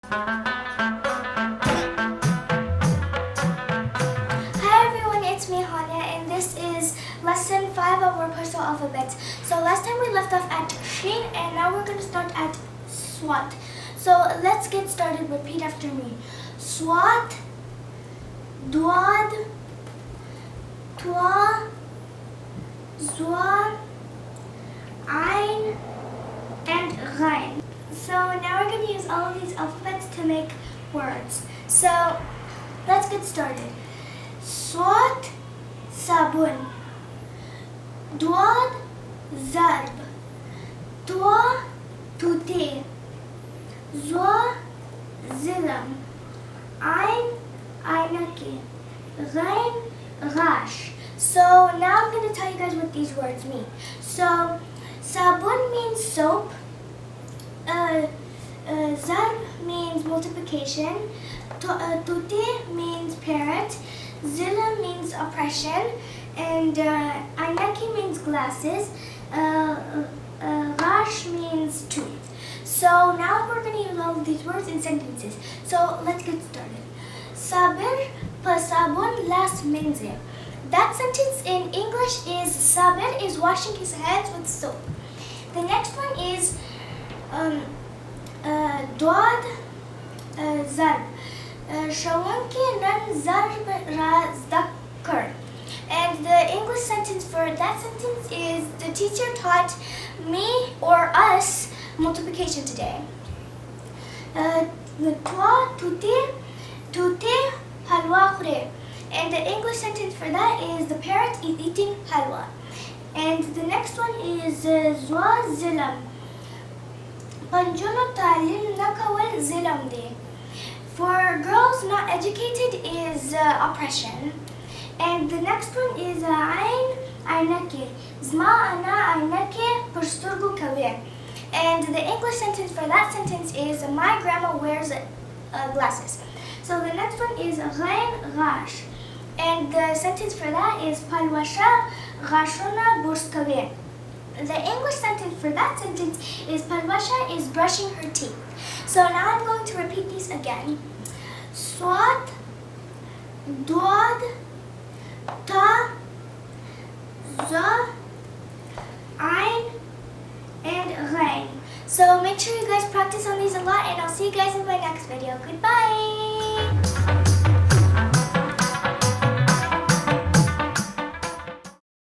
Hi everyone, it's me Hania, and this is lesson 5 of our Pashto alphabet. So last time we left off at Sheen, and now we're going to start at Swat. So let's get started. Repeat after me. Swat, Dwad, Twa, Zwa, Ain, and Ghain. So now we're going to use all of these alphabets to make words. So let's get started. Swat, sabun. Dwad, zarb. Twa, tute. Zwa, zilam. Ain, ainake. Ghain, ghash. So now I'm going to tell you guys what these words mean. So sabun means soap. Zarb means multiplication. Tute means parrot. Zilla means oppression. And ainaki means glasses. Rash means tooth. So now we're going to use all of these words in sentences. So let's get started. Sabir pasabun las minze. That sentence in English is Sabir is washing his hands with soap. The next one is Dwad zarb. Shawanki nan zarb razdakar. And the English sentence for that sentence is the teacher taught me or us multiplication today. Twa tute tute halwa khure. And the English sentence for that is the parrot is eating halwa. And the next one is Zwa zilam. Panjuna talim nakawal zilam de. For girls not educated is oppression. And the next one is Ain ainake. Zma ana ainake pursturgu kawe. And the English sentence for that sentence is my grandma wears glasses. So the next one is Ghain ghash. And the sentence for that is Palwasha Ghashona Burskawe. The English sentence for that sentence is Palwasha is brushing her teeth. So now I'm going to repeat these again. Swat, Dwad, Ta, Za, Ain, and Ghain. So make sure you guys practice on these a lot, and I'll see you guys in my next video. Goodbye!